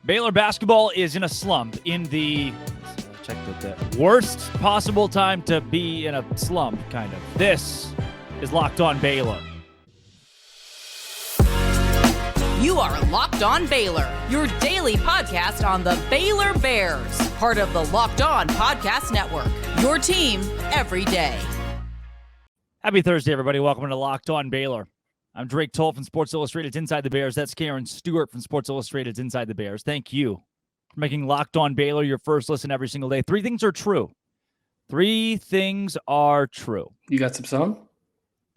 Baylor basketball is in a slump in the worst possible time to be in a slump, kind of. This is Locked On Baylor. You are Locked On Baylor, your daily podcast on the Baylor Bears, part of the Locked On Podcast Network, your team every day. Happy Thursday, everybody. Welcome to Locked On Baylor. I'm Drake Toll from Sports Illustrated's Inside the Bears. That's Karen Stewart from Sports Illustrated's Inside the Bears. Thank you for making Locked On Baylor your first listen every single day. Three things are true. You got some sun?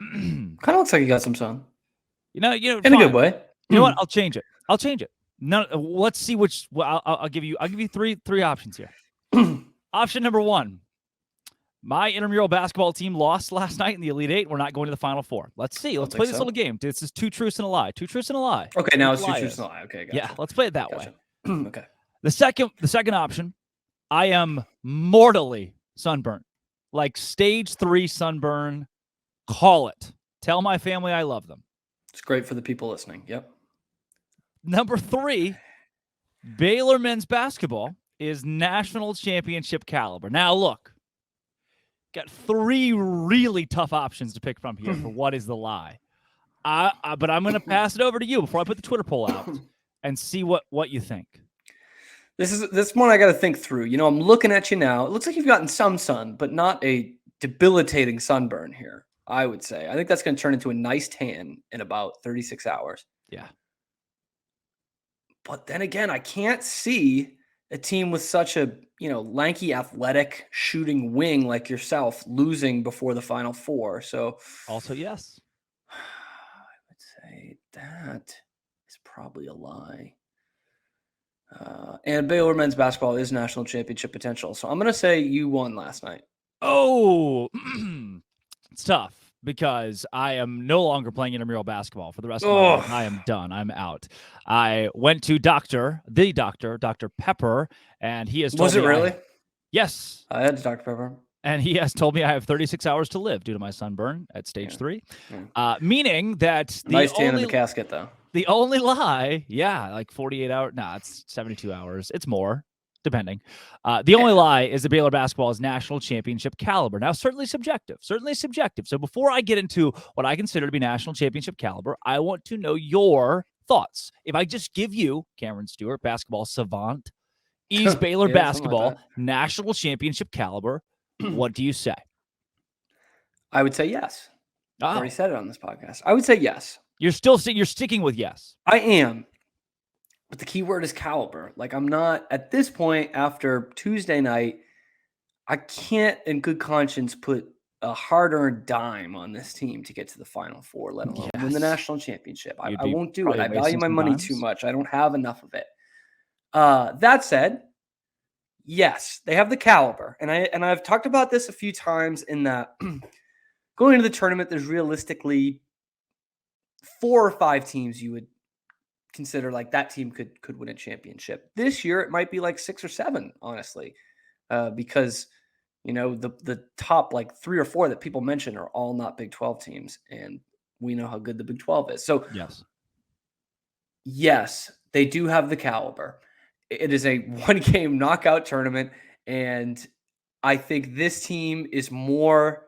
Kind of looks like you got some sun. You know, in a good way. You know what? I'll change it. No, let's see which. Well, I'll give you three options here. Option number one. My intramural basketball team lost last night in the Elite Eight. We're not going to the Final Four. Let's see. Let's play this little game. This is two truths and a lie. Two truths and a lie. Okay, now it's two truths and a lie. Okay, gotcha. Yeah, let's play it that way. Okay. The second option, I am mortally sunburned. Like stage 3 sunburn. Call it. Tell my family I love them. It's great for the people listening. Yep. Number 3, Baylor men's basketball is national championship caliber. Now, look. Got 3 really tough options to pick from here for what is the lie. But I'm going to pass it over to you before I put the Twitter poll out and see what you think. This one I got to think through. You know, I'm looking at you now. It looks like you've gotten some sun, but not a debilitating sunburn here, I would say. I think that's going to turn into a nice tan in about 36 hours. Yeah. But then again, I can't see a team with such a, lanky, athletic shooting wing like yourself losing before the Final Four. So also, yes, I would say that is probably a lie. And Baylor men's basketball is national championship potential. So I'm going to say you won last night. Oh, it's tough because I am no longer playing intramural basketball for the rest of my life. I am done. I'm out. I went to Dr. Pepper, and he has told me. Was it really? Yes. I had Dr. Pepper. And he has told me I have 36 hours to live due to my sunburn at stage 3. Yeah. Meaning that nice tan in the casket, though. The only lie, like 48 hours. Nah, it's 72 hours. It's more, depending. The only lie is that Baylor basketball is national championship caliber. Now, certainly subjective. So before I get into what I consider to be national championship caliber, I want to know your thoughts. If I just give you, Cameron Stewart, basketball savant, is Baylor basketball like national championship caliber, what do you say? I would say yes. I already said it on this podcast. I would say yes. You're sticking with yes. I am. But the key word is caliber. Like, I'm not, at this point, after Tuesday night, I can't in good conscience put a hard-earned dime on this team to get to the Final Four, let alone win the national championship. I won't do it. I value my money too much. I don't have enough of it. That said, yes, they have the caliber. And I've talked about this a few times in that going into the tournament, there's realistically 4 or 5 teams you would consider like that team could win a championship. This year, it might be like 6 or 7, honestly, because, the top like 3 or 4 that people mention are all not Big 12 teams. And we know how good the Big 12 is. So yes, they do have the caliber. It is a 1-game knockout tournament, and I think this team is more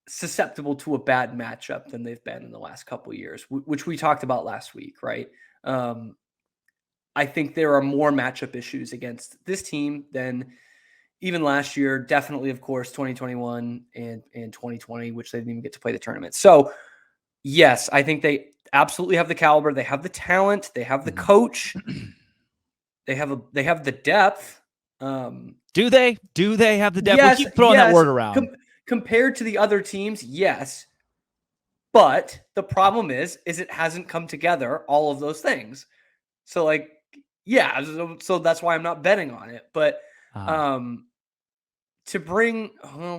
susceptible to a bad matchup than they've been in the last couple of years, which we talked about last week, right? I think there are more matchup issues against this team than even last year. Definitely, of course, 2021 and 2020, which they didn't even get to play the tournament. So, yes, I think they absolutely have the caliber. They have the talent. They have the coach. They have the depth. Do they have the depth? Yes, we keep throwing that word around. Compared to the other teams, yes. But the problem is it hasn't come together, all of those things. So, so that's why I'm not betting on it. But to bring,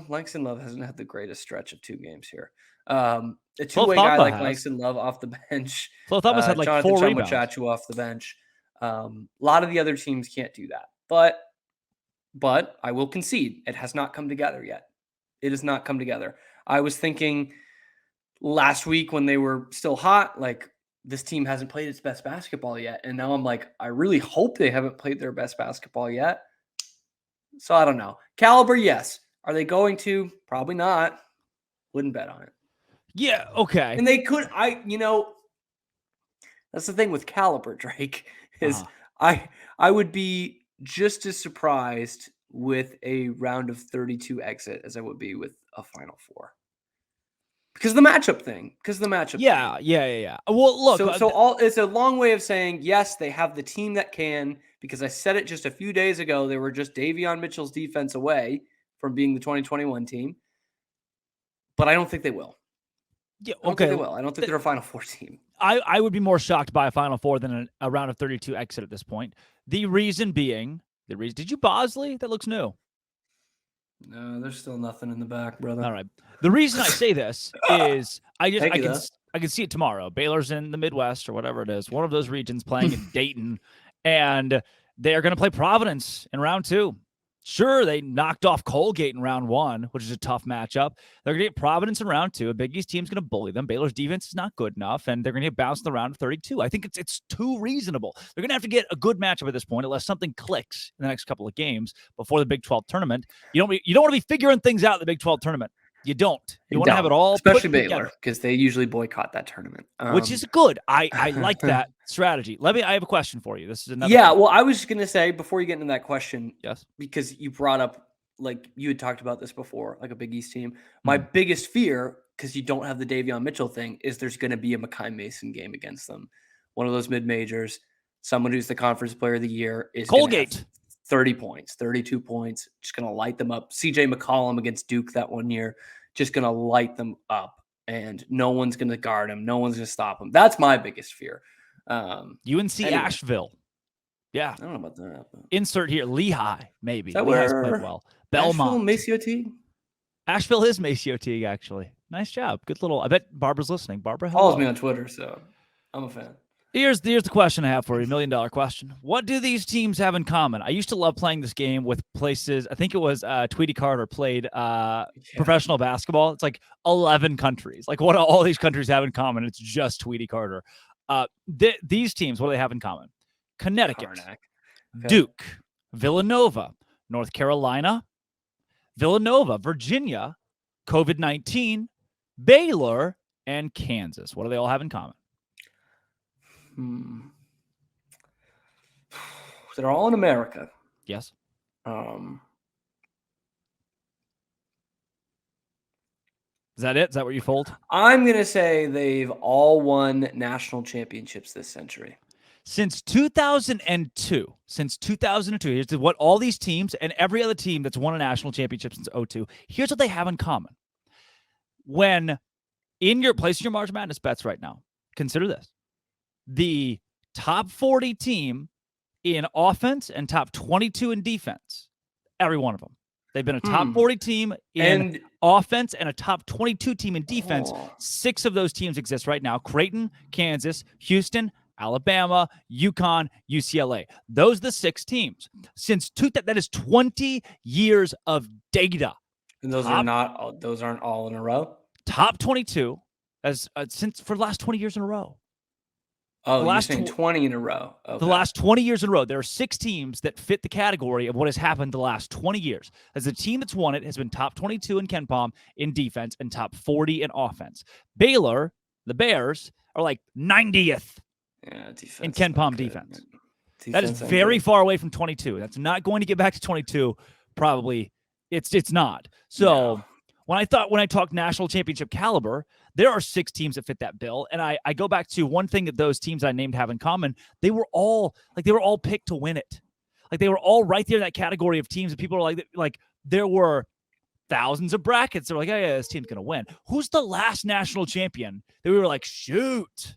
Langston Love hasn't had the greatest stretch of 2 games here. A two-way guy like Langston Love off the bench. Flo Thomas had like Jonathan 4 rebounds. Chachu off the bench. A lot of the other teams can't do that. But I will concede, it has not come together yet. It has not come together. I was thinking last week when they were still hot, like this team hasn't played its best basketball yet. And now I'm like, I really hope they haven't played their best basketball yet. So I don't know. Caliber, yes. Are they going to? Probably not. Wouldn't bet on it. Yeah, okay. And they could, that's the thing with Caliber, Drake, is I would be just as surprised with a round of 32 exit as I would be with a Final Four. Because of the matchup thing. Yeah. Well, look. It's a long way of saying, yes, they have the team that can, because I said it just a few days ago. They were just Davion Mitchell's defense away from being the 2021 team. But I don't think they will. Yeah, I don't think they will. I don't think they're a Final Four team. I would be more shocked by a Final Four than a round of 32 exit at this point. The reason being, did you Bosley? That looks new. No, there's still nothing in the back, brother. All right. The reason I say this is I can see it tomorrow. Baylor's in the Midwest or whatever it is, one of those regions playing in Dayton, and they are going to play Providence in round 2. Sure, they knocked off Colgate in round 1, which is a tough matchup. They're going to get Providence in round 2. A Big East team's going to bully them. Baylor's defense is not good enough, and they're going to get bounced in the round of 32. I think it's too reasonable. They're going to have to get a good matchup at this point, unless something clicks in the next couple of games before the Big 12 tournament. You don't want to be figuring things out in the Big 12 tournament. You don't. You want to have it all, especially Baylor, because they usually boycott that tournament, which is good. I like that strategy. I have a question for you. This is another. Yeah, well, I was just gonna say before you get into that question, yes, because you brought up, like, you had talked about this before, like a Big East team. My biggest fear, because you don't have the Davion Mitchell thing, is there's going to be a Makai Mason game against them. One of those mid majors, someone who's the conference player of the year is Colgate. 30 points, 32 points, just going to light them up. CJ McCollum against Duke that one year, just going to light them up, and no one's going to guard him. No one's going to stop him. That's my biggest fear. UNC Asheville. Yeah. I don't know about that. But... Insert here. Lehigh, maybe. Is that Lehigh's where played well. Belmont. MaCio Teague? Asheville is MaCio Teague, actually. Nice job. Good little. I bet Barbara's listening. Barbara follows me on Twitter, so I'm a fan. Here's the question I have for you, $1 million question. What do these teams have in common? I used to love playing this game with places. I think it was Tweety Carter played professional basketball. It's like 11 countries. Like, what do all these countries have in common? It's just Tweety Carter. These teams, what do they have in common? Connecticut, okay. Duke, Villanova, North Carolina, Villanova, Virginia, COVID-19, Baylor, and Kansas. What do they all have in common? They're all in America. Yes. Is that it? Is that what you fold? I'm going to say they've all won national championships this century. Since 2002. Here's what all these teams and every other team that's won a national championship since 2002. Here's what they have in common. When in your place your March Madness bets right now, consider this. The top 40 team in offense and top 22 in defense, every one of them. They've been a top 40 team in offense and a top 22 team in defense. 6 of those teams exist right now. Creighton, Kansas, Houston, Alabama, UConn, UCLA. Those are the 6 teams. That is 20 years of data. And those aren't all in a row? Top 22 for the last 20 years in a row. Oh, you're saying 20 in a row. Okay. The last 20 years in a row. There are 6 teams that fit the category of what has happened the last 20 years. As the team that's won it has been top 22 in KenPom in defense and top 40 in offense. Baylor, the Bears, are like 90th in KenPom defense. That is very far away from 22. That's not going to get back to 22. Probably it's not. So when I talk national championship caliber, there are 6 teams that fit that bill. And I go back to one thing that those teams I named have in common. They were all picked to win it. Like, they were all right there in that category of teams. And people are like there were thousands of brackets. They're like, oh yeah, this team's going to win. Who's the last national champion that we were like, shoot?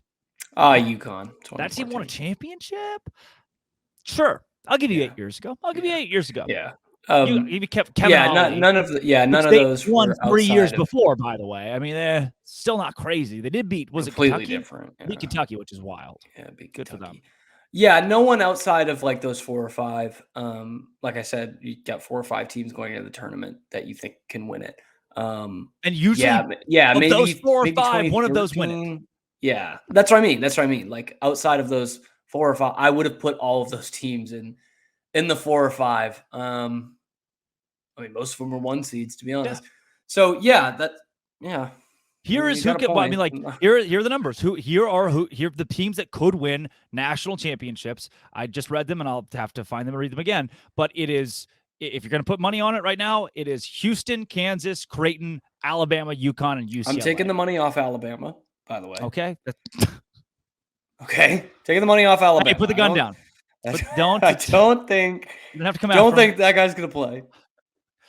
UConn. That team won a championship? Sure. I'll give you 8 years ago. Yeah. You kept Kevin. None of those won 3 years before. By the way, I mean, they're still not crazy. They did beat. Was completely it Kentucky? Different? Yeah. Beat Kentucky, which is wild. Yeah, good for them. Yeah, no one outside of like those 4 or 5. Like I said, you got 4 or 5 teams going into the tournament that you think can win it. And usually, maybe those 4 or maybe 5, one of those win it. Yeah, that's what I mean. That's what I mean. Like outside of those 4 or 5, I would have put all of those teams in the 4 or 5. I mean, most of them were 1 seeds, to be Yeah. honest. So yeah, yeah. Here is who got a could. Well, I mean, point. like here are the numbers. Here are the teams that could win national championships. I just read them, and I'll have to find them and read them again. But it is, if you're going to put money on it right now, it is Houston, Kansas, Creighton, Alabama, UConn, and UCLA. I'm taking the money off Alabama, by the way. Okay. Okay, taking the money off Alabama. Hey, put the gun down. But don't. I don't think. You don't have to come. Don't think that guy's gonna play.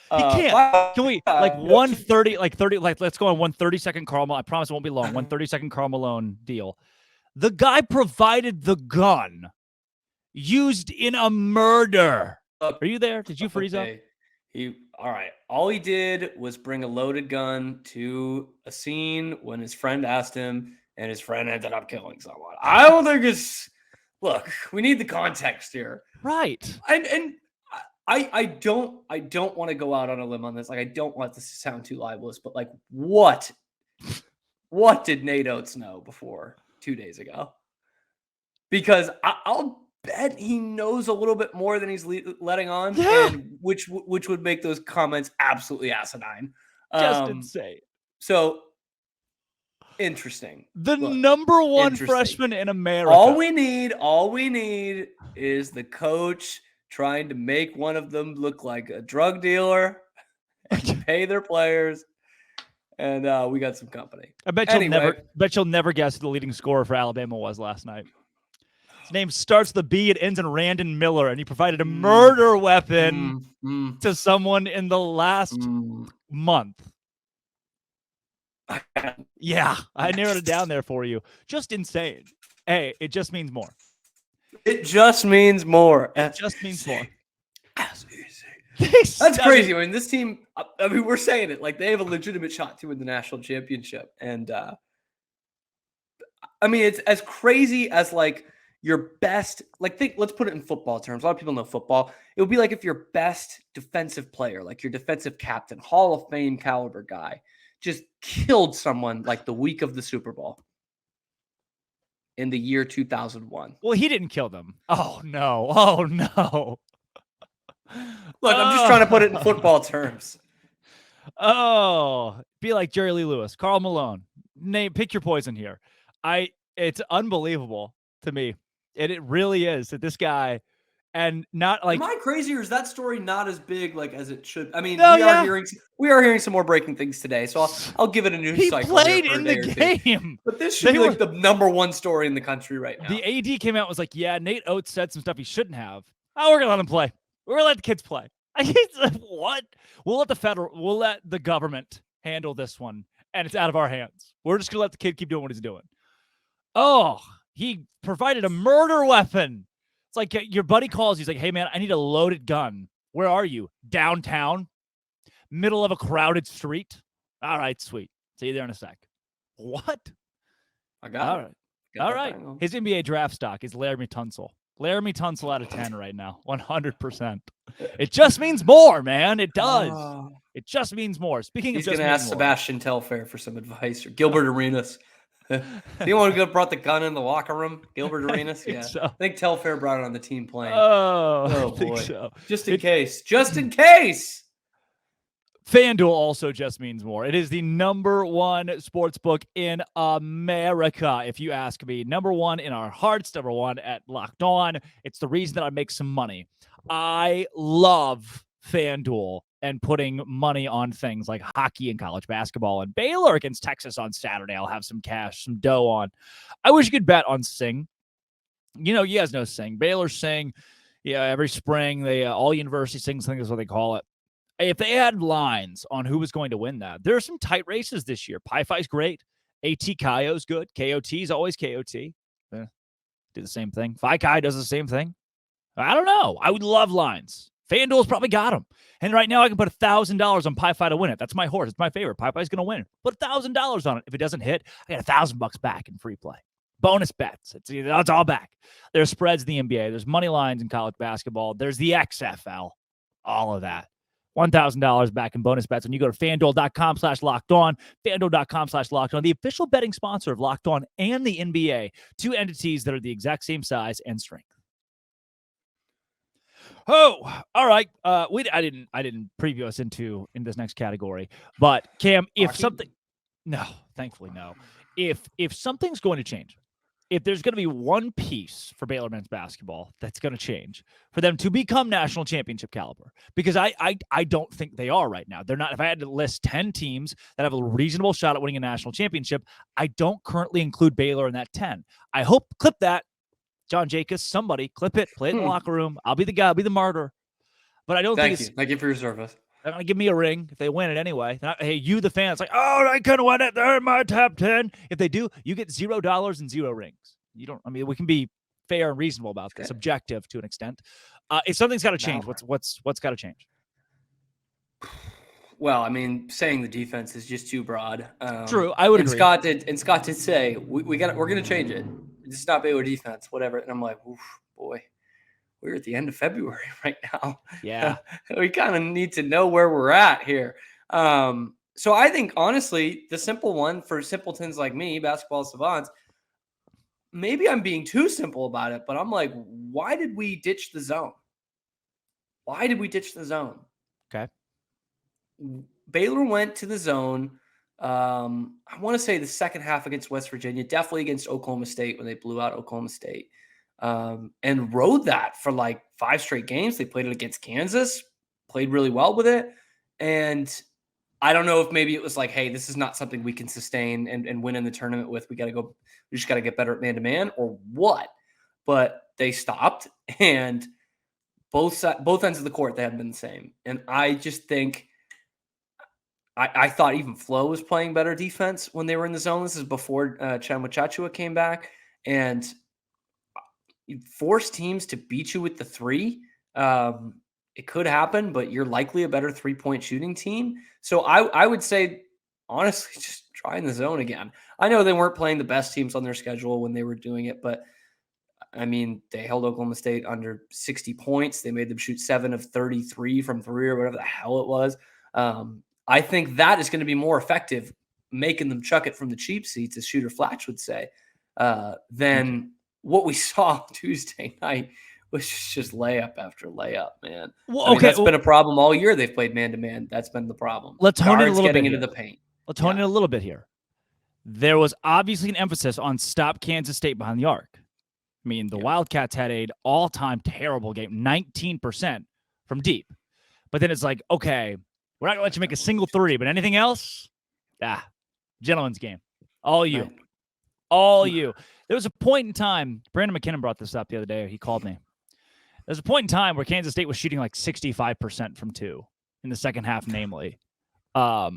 He can't. Can we like 130, like 30, like let's go on 1 30-second Karl Malone. I promise it won't be long. 1 30-second Karl Malone deal. The guy provided the gun used in a murder. Are you there? Did you freeze up? All right. All he did was bring a loaded gun to a scene when his friend asked him, and his friend ended up killing someone. I don't think it's. Look, we need the context here, right? And I don't want to go out on a limb on this. Like, I don't want this to sound too libelous, but like, what did Nate Oates know before 2 days ago? Because I'll bet he knows a little bit more than he's letting on, and which would make those comments absolutely asinine. Just insane. So interesting. Look, number 1 freshman in America. All we need is the coach trying to make one of them look like a drug dealer and pay their players. And we got some company. I bet you'll never guess who the leading scorer for Alabama was last night. His name starts with a B, it ends in Randon Miller, and he provided a murder weapon to someone in the last month. Yeah, I narrowed it down there for you. Just insane. Hey, it just means more. It just means more. It just means more. That's crazy. I mean, this team, I mean, we're saying it like they have a legitimate shot to win the national championship. And I mean, it's as crazy as like your best, like let's put it in football terms. A lot of people know football. It would be like if your best defensive player, like your defensive captain, Hall of Fame caliber guy, just killed someone like the week of the Super Bowl in the year 2001. Well, he didn't kill them. Oh, no. Oh, no. Look, I'm just trying to put it in football terms. Oh, be like Jerry Lee Lewis, Karl Malone. Pick your poison here. It's unbelievable to me. It really is that this guy, and not like. Am I crazy, or is that story not as big like as it should? I mean, we are hearing some more breaking things today, so I'll give it a news cycle. He played in the game, but this should be like the number 1 story in the country right now. The AD came out and was like, "Yeah, Nate Oates said some stuff he shouldn't have. Oh, we're gonna let him play. We're gonna let the kids play." What? We'll let the government handle this one, and it's out of our hands. We're just gonna let the kid keep doing what he's doing. Oh, he provided a murder weapon. It's like your buddy calls. He's like, "Hey, man, I need a loaded gun. Where are you? Downtown? Middle of a crowded street? All right, sweet. See you there in a sec." What? I got it. All right. His NBA draft stock is Laramie Tunsil. Laramie Tunsil out of 10 right now. 100%. It just means more, man. It does. It just means more. Speaking of, he's going to ask Sebastian Telfair for some advice, or Gilbert Arenas. Anyone who brought the gun in the locker room? Gilbert Arenas? Yeah. I think Telfair brought it on the team plane. Oh boy. So. Just in case. Just in case. FanDuel also just means more. It is the number 1 sports book in America, if you ask me. Number 1 in our hearts, number 1 at Locked On. It's the reason that I make some money. I love FanDuel and putting money on things like hockey and college basketball, and Baylor against Texas on Saturday. I'll have some cash, some dough on. I wish you could bet on Sing. You know, you guys know Sing. Baylor Sing. Yeah, every spring, they all university Sings, I think is what they call it. If they had lines on who was going to win that, there are some tight races this year. Pi-Fi's great. AT Kaio's good. KOT is always KOT. Do the same thing. Phi Chi does the same thing. I don't know. I would love lines. FanDuel's probably got them. And right now I can put $1,000 on Pi-Fi to win it. That's my horse. It's my favorite. Pi-Fi's going to win. Put $1,000 on it. If it doesn't hit, I got $1,000 back in free play. Bonus bets. It's all back. There's spreads in the NBA. There's money lines in college basketball. There's the XFL. All of that. $1,000 back in bonus bets when you go to FanDuel.com/lockedon, FanDuel.com/lockedon, the official betting sponsor of Locked On and the NBA, two entities that are the exact same size and strength. Oh, all right. I didn't preview us into this next category, but Cam, if something, no, thankfully no. If something's going to change, if there's going to be one piece for Baylor men's basketball that's going to change for them to become national championship caliber, because I don't think they are right now. They're not. If I had to list 10 teams that have a reasonable shot at winning a national championship, I don't currently include Baylor in that 10. I hope clip that, John Jacobs, somebody clip it, play it in the locker room. I'll be the guy, I'll be the martyr. But I don't think it's. Thank you for your service. They're going to give me a ring if they win it anyway. Hey, you, the fans, like, oh, I couldn't win it. They're in my top 10. If they do, you get $0 and 0 rings. You don't. I mean, we can be fair and reasonable about this, objective to an extent. If something's got to change, what's got to change? Well, I mean, saying the defense is just too broad. True, I would agree. Scott did say we're going to change it. It's not Baylor defense, whatever. And I'm like, oof, boy. We're at the end of February right now. Yeah. We kind of need to know where we're at here. So I think, honestly, the simple one for simpletons like me, basketball savants, maybe I'm being too simple about it, but I'm like, why did we ditch the zone? Why did we ditch the zone? Okay. Baylor went to the zone. I want to say the second half against West Virginia, definitely against Oklahoma State when they blew out Oklahoma State. And rode that for like 5 straight games. They played it against Kansas, played really well with it. And I don't know if maybe it was like, hey, this is not something we can sustain and win in the tournament with. We just got to get better at man-to-man or what? But they stopped, and both ends of the court, they haven't been the same. And I just think I thought even Flo was playing better defense when they were in the zone. This is before Chama Chachua came back. And you force teams to beat you with the 3. It could happen, but you're likely a better 3-point shooting team. So I would say, honestly, just try in the zone again. I know they weren't playing the best teams on their schedule when they were doing it, but I mean, they held Oklahoma State under 60 points. They made them shoot 7 of 33 from 3 or whatever the hell it was. I think that is going to be more effective, making them chuck it from the cheap seats, as Shooter Flatch would say, than what we saw Tuesday night was just layup after layup, man. Well, that's been a problem all year. They've played man-to-man. That's been the problem. Let's hone it a little bit into the paint. Let's hone it a little bit here. There was obviously an emphasis on stop Kansas State behind the arc. I mean, the Wildcats had an all-time terrible game, 19% from deep. But then it's like, okay, we're not going to let you make a single 3, but anything else? Gentleman's game. All you. Right. All you. There was a point in time, Brandon McKinnon brought this up the other day. He called me. There's a point in time where Kansas State was shooting like 65% from 2 in the second half, namely. But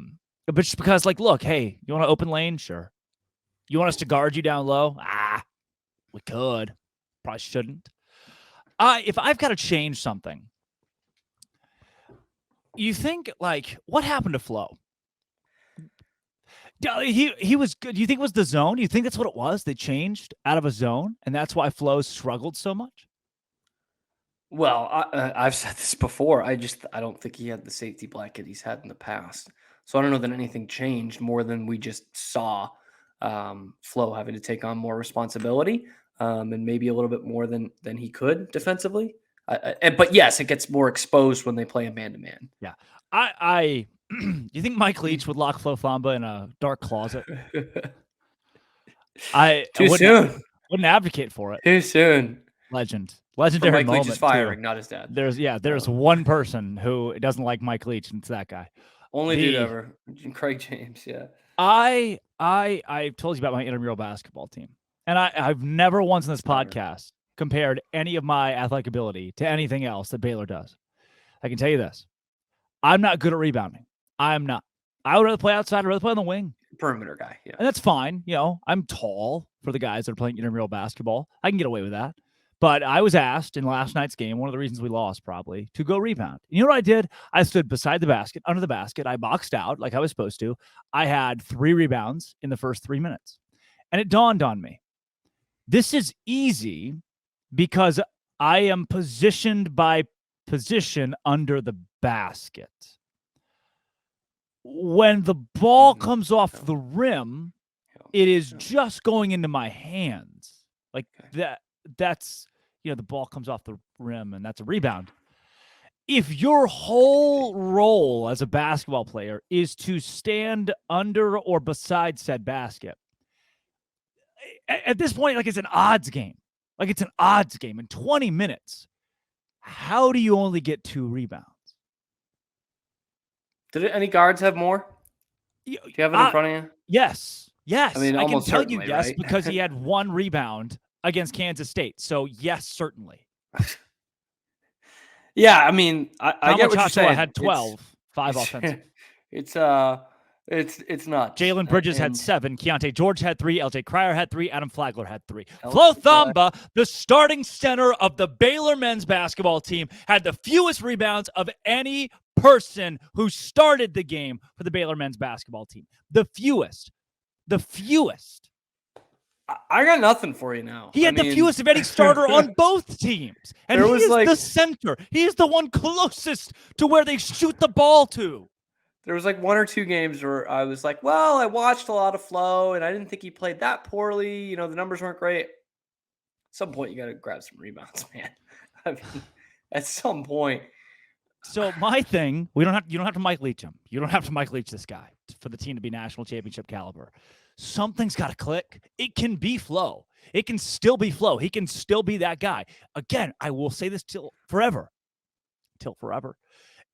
just because, like, look, hey, you want to open lane? Sure. You want us to guard you down low? We could. Probably shouldn't. If I've got to change something, you think, like, what happened to Flo? He was good. Do you think it was the zone? Do you think that's what it was? They changed out of a zone, and that's why Flo struggled so much? Well, I've said this before. I don't think he had the safety blanket he's had in the past. So I don't know that anything changed more than we just saw Flo having to take on more responsibility and maybe a little bit more than he could defensively. But yes, it gets more exposed when they play a man-to-man. Yeah. You think Mike Leach would lock Flo Thamba in a dark closet? Soon. Wouldn't advocate for it. Too soon. Legendary Mike moment. Leach is firing, not his dad. There's one person who doesn't like Mike Leach, and it's that guy. Only dude ever. Craig James, yeah. I told you about my intramural basketball team. And I've never once in this podcast compared any of my athletic ability to anything else that Baylor does. I can tell you this. I'm not good at rebounding. I'm not. I would rather play outside. I'd rather play on the wing. Perimeter guy, yeah. And that's fine. You know, I'm tall for the guys that are playing intramural basketball. I can get away with that. But I was asked in last night's game, one of the reasons we lost probably, to go rebound. You know what I did? I stood beside the basket, under the basket. I boxed out like I was supposed to. I had 3 rebounds in the first 3 minutes. And it dawned on me. This is easy because I am positioned by position under the basket. When the ball comes off the rim, it is just going into my hands. Like that's, the ball comes off the rim and that's a rebound. If your whole role as a basketball player is to stand under or beside said basket, at this point, like, it's an odds game. Like, it's an odds game. In 20 minutes, how do you only get 2 rebounds? Did any guards have more? Do you have it in front of you? Yes. I mean, I can tell you yes, right? because he had 1 rebound against Kansas State. So, yes, certainly. Yeah, I mean, I get what you're saying. Had 12, 5 offensive. It's not. Jalen Bridges had 7. Keontae George had 3. LJ Cryer had 3. Adam Flagler had 3. Flo Thamba, the starting center of the Baylor men's basketball team, had the fewest rebounds of any person who started the game for the Baylor men's basketball team. The fewest. I got nothing for you now. He had the fewest of any starter on both teams. And he is the center. He is the one closest to where they shoot the ball to. There was 1 or 2 games where I was like, well, I watched a lot of Flo, and I didn't think he played that poorly. The numbers weren't great. At some point, you got to grab some rebounds, man. I mean, at some point. So my thing, you don't have to Mike Leach him. You don't have to Mike Leach this guy for the team to be national championship caliber. Something's got to click. It can be Flo. It can still be Flo. He can still be that guy. Again, I will say this till forever.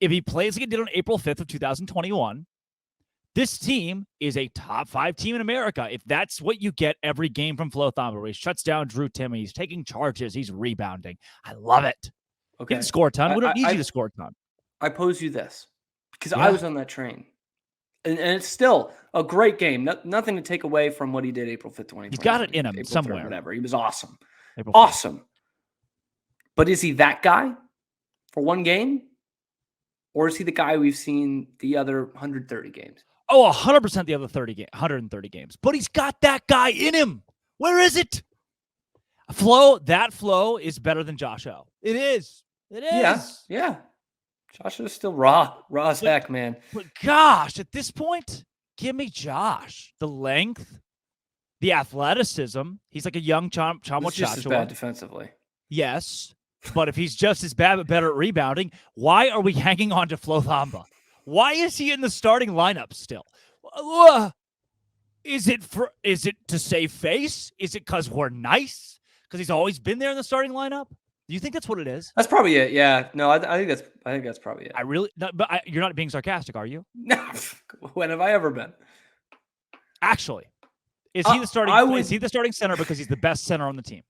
If he plays like he did on April 5th of 2021, this team is a top 5 team in America. If that's what you get every game from Flo Thamba, where he shuts down Drew Timme, he's taking charges, he's rebounding. I love it. Okay. He didn't score a ton. We don't need you to score a ton. I pose you this, because I was on that train. And it's still a great game. Nothing to take away from what he did April 5th, 2020. He's got it in him April somewhere. 3rd, whatever. He was awesome. Awesome. But is he that guy for one game? Or is he the guy we've seen the other 130 games? Oh, 100% the other 130 games. But he's got that guy in him. Where is it? That Flo is better than Josh O. It is. Yeah. Josh is still raw as heck, man. But gosh, at this point, give me Josh. The length, the athleticism. He's like a young Chama He's just as bad defensively. Yes, but if he's just as bad but better at rebounding, why are we hanging on to Flo Thamba? Why is he in the starting lineup still? Is it to save face? Is it because we're nice? Because he's always been there in the starting lineup? Do you think that's what it is? That's probably it. Yeah. No, I think that's probably it. You're not being sarcastic, are you? No. When have I ever been? Actually, is he the starting? Is he the starting center because he's the best center on the team?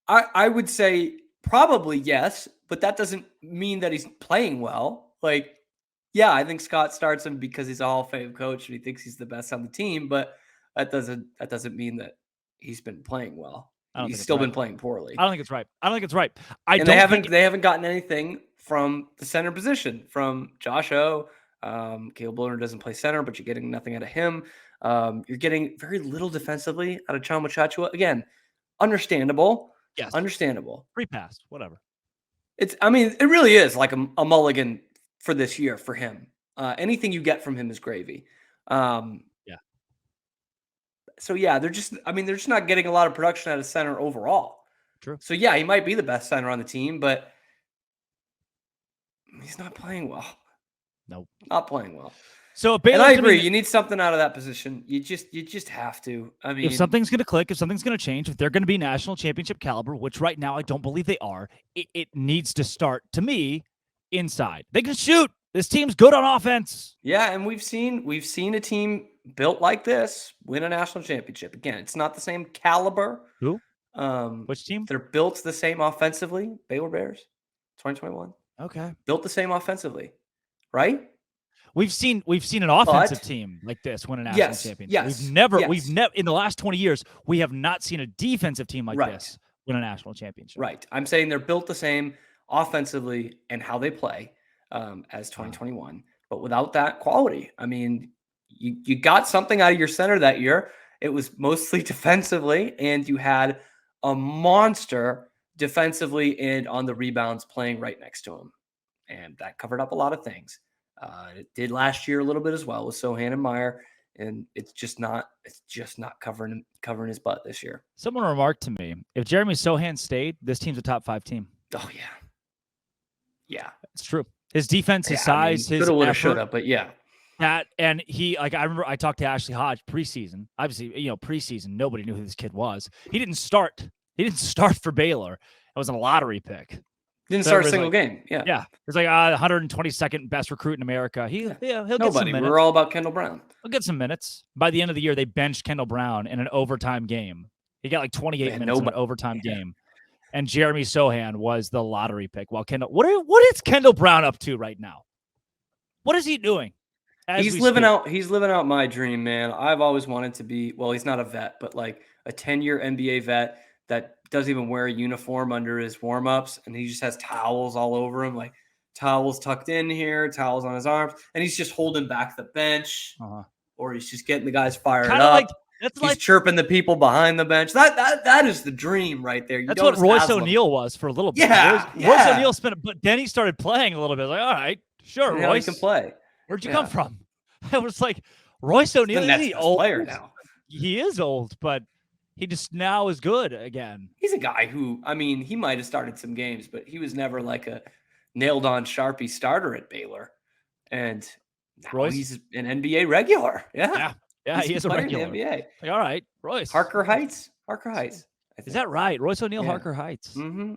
I would say probably yes, but that doesn't mean that he's playing well. Yeah, I think Scott starts him because he's a Hall of Fame coach and he thinks he's the best on the team, but that doesn't mean that he's been playing well. He's still been playing poorly. I don't think it's right. They haven't gotten anything from the center position from Josh O. Caleb Blunder doesn't play center, but you're getting nothing out of him. You're getting very little defensively out of Chama Chachua. Again, understandable. Yes. Understandable. Free pass, whatever. It really is like a mulligan for this year for him. Anything you get from him is gravy. So yeah, they're just not getting a lot of production out of center overall. True. So yeah, he might be the best center on the team, but he's not playing well. Nope. Not playing well. So and I agree, you need something out of that position. You just have to. If something's going to click, if something's going to change, if they're going to be national championship caliber, which right now I don't believe they are, it needs to start, to me, inside. They can shoot. This team's good on offense. Yeah, and we've seen a team built like this win a national championship. Again, it's not the same caliber. Who? Which team? They're built the same offensively. Baylor Bears, 2021. Okay. Built the same offensively, right? We've seen an offensive team like this win a national championship. Yes. We've never in the last 20 years, we have not seen a defensive team like this win a national championship. Right. I'm saying they're built the same offensively and how they play as 2021, but without that quality. I mean, you got something out of your center that year. It was mostly defensively, and you had a monster defensively and on the rebounds playing right next to him. and that covered up a lot of things. It did last year a little bit as well with Sohan and Meyer, and it's just not covering his butt this year. Someone remarked to me, if Jeremy Sohan stayed, this team's a top 5 team. Oh yeah. Yeah. It's true. His defense, his size, his woulda, effort, shoulda, but yeah. That, and he, like, I remember I talked to Ashley Hodge preseason. Obviously, preseason, nobody knew who this kid was. He didn't start for Baylor. It was a lottery pick. Didn't start a single game. Yeah. Yeah. It's like 122nd best recruit in America. He'll get some minutes. We're all about Kendall Brown. He'll get some minutes. By the end of the year, they benched Kendall Brown in an overtime game. He got like 28 minutes in an overtime game. And Jeremy Sohan was the lottery pick. While Kendall, what is Kendall Brown up to right now? What is he doing? He's living out my dream, man. I've always wanted to be, well, he's not a vet, but like a 10-year NBA vet that doesn't even wear a uniform under his warm-ups, and he just has towels all over him, like towels tucked in here, towels on his arms, and he's just holding back the bench, or he's just getting the guys fired up. He's chirping the people behind the bench. That is the dream right there. That's what Royce O'Neal was for a little bit. Yeah, Royce O'Neal spent, but then he started playing a little bit. Like, all right, sure, Royce can play. Where'd you come from? I was like, Royce O'Neal is he old player now. He is old, but he just now is good again. He's a guy who, I mean, he might have started some games, but he was never like a nailed-on Sharpie starter at Baylor. And now he's an NBA regular. Yeah, he is a regular in the NBA. Like, all right, Royce. Harker Heights. Is that right? Royce O'Neal, Harker Heights. Mm-hmm.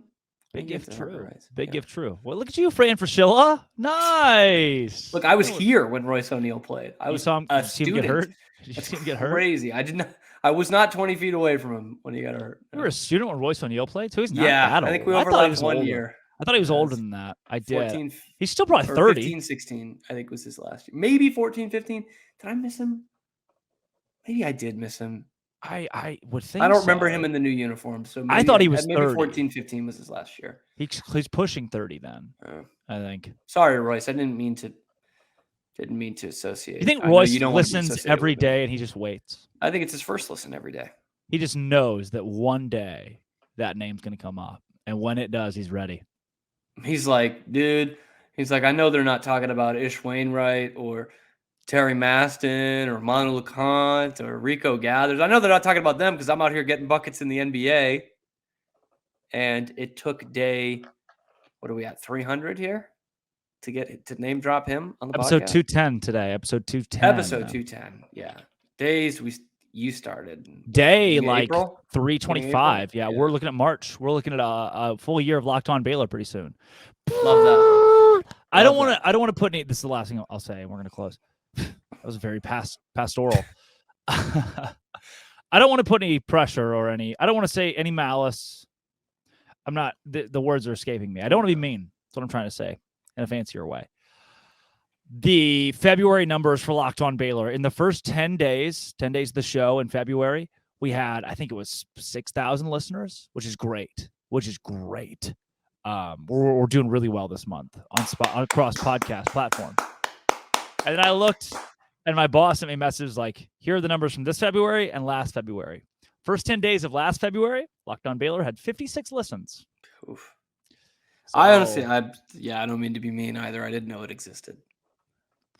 Big gift true. Big gift true. Well, look at you, Fran Fraschilla. Nice. Look, I was here when Royce O'Neal played. I was a student. Get hurt? Did you see him get hurt? Crazy. I was not 20 feet away from him when he got hurt. You were a student when Royce O'Neal played, so he's not that old. I think we overlapped 1 year. I thought he was older than that. I did. 14, he's still probably 30. 15, 16, I think was his last year. Maybe 14, 15. Did I miss him? Maybe I did miss him. I would think I don't remember him in the new uniform. So maybe I thought he was maybe 30. 14, 15 was his last year. He's pushing 30 then. I think. Sorry, Royce. I didn't mean to associate. You think Royce listens every day and he just waits? I think it's his first listen every day. He just knows that one day that name's going to come up. And when it does, he's ready. He's like, dude, I know they're not talking about Ish Wainwright or Terry Maston or Manu LeConte or Rico Gathers. I know they're not talking about them because I'm out here getting buckets in the NBA. And it took what are we at, 300 here to name drop him on the episode podcast? 210 today. Episode 210. Episode 210. Yeah. Days you started. Day like April? 325. Yeah, we're looking at March. We're looking at a full year of Locked On Baylor pretty soon. Love that. I don't want to put any. This is the last thing I'll say, and we're going to close. That was very pastoral. I don't want to put any pressure or any. I don't want to say any malice. I'm not. The words are escaping me. I don't want to be mean. That's what I'm trying to say in a fancier way. The February numbers for Locked On Baylor in the first 10 days of the show in February, we had, I think it was 6,000 listeners, which is great. We're doing really well this month across podcast platform. And then I looked, and my boss sent me a message like, here are the numbers from this February and last February. First 10 days of last February, Locked On Baylor had 56 listens. Oof. So, I honestly, I don't mean to be mean either. I didn't know it existed.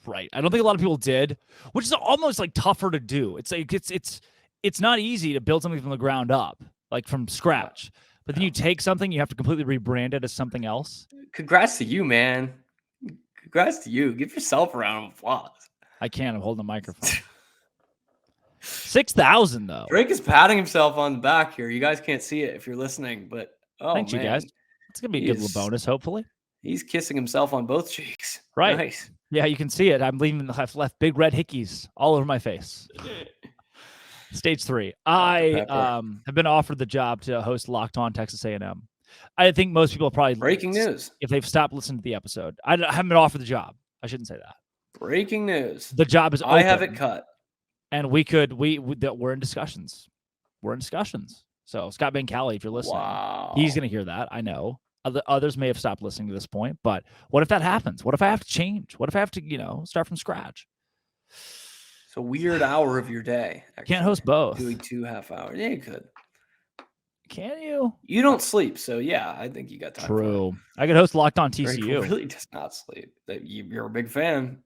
Right. I don't think a lot of people did, which is almost like tougher to do. It's like it's not easy to build something from the ground up, like from scratch. But then you take something, you have to completely rebrand it as something else. Congrats to you, man. Congrats to you. Give yourself a round of applause. I can't. I'm holding the microphone. 6,000 though. Drake is patting himself on the back here. You guys can't see it if you're listening, but thanks, man. You guys. It's gonna be a good little bonus, hopefully. He's kissing himself on both cheeks. Right. Nice. Yeah, you can see it. I'm I've left big red hickeys all over my face. Stage 3. I have been offered the job to host Locked On Texas A&M. I think most people probably breaking news if they've stopped listening to the episode. I haven't been offered the job. I shouldn't say that. Breaking news. The job is open, I have it cut, and we're in discussions. We're in discussions. So Scott Bancali, if you're listening, he's going to hear that. I know. Others may have stopped listening to this point, but what if that happens? What if I have to change? What if I have to, start from scratch? It's a weird hour of your day. Actually. Can't host both. Doing 2 half hours. Yeah, you could. Can you? You don't sleep, so yeah, I think you got time. True. I could host Locked On Drake TCU. really does not sleep. You're a big fan.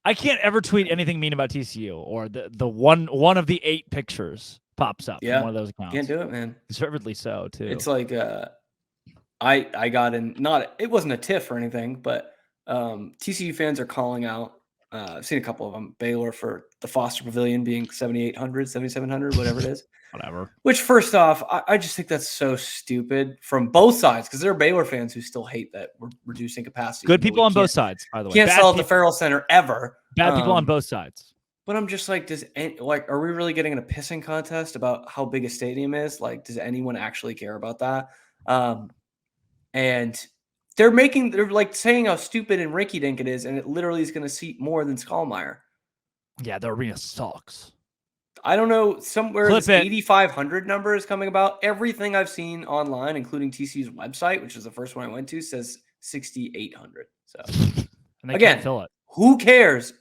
I can't ever tweet anything mean about TCU, or the one of the 8 pictures pops up Yeah, in one of those accounts. Can't do it, man. Deservedly so, too. It's like I got in. It wasn't a tiff or anything, but TCU fans are calling out. I've seen a couple of them. Baylor for the Foster Pavilion being 7,800, 7,700, whatever it is. Whatever. Which, first off, I just think that's so stupid from both sides, because there are Baylor fans who still hate that we're reducing capacity. Good people on both sides, by the way. Can't sell at the Farrell Center ever. Bad people on both sides. But I'm just like, are we really getting in a pissing contest about how big a stadium is? Like, does anyone actually care about that? And they're like saying how stupid and rinky-dink it is, and it literally is going to seat more than Skullmeyer. Yeah, the arena sucks. I don't know, somewhere this 8,500 number is coming about. Everything I've seen online, including TCU's website, which is the first one I went to, says 6,800. So And they can't fill it. Who cares?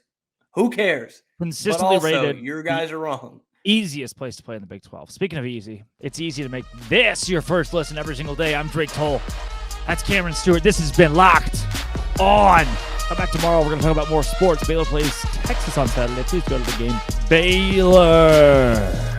Who cares? Consistently rated. Your guys are wrong. Easiest place to play in the Big 12. Speaking of easy, it's easy to make this your first listen every single day. I'm Drake Toll. That's Cameron Stewart. This has been Locked On. Come back tomorrow. We're going to talk about more sports. Baylor plays Texas on Saturday. Please go to the game. Baylor.